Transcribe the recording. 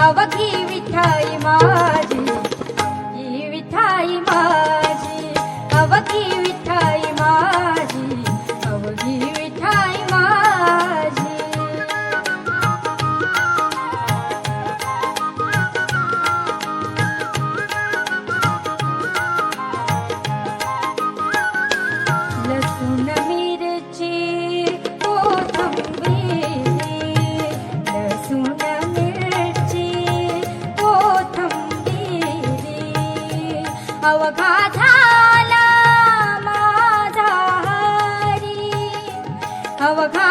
अवघी विठाई माझी, ही विठाई माझी, अवघी विठाई माझी, अवघी विठाई माझी. लसूण मिरची कोथिंबीर, लसूण मिरची कोथिंबीर, अवघा झाला माझा हरी, अवघा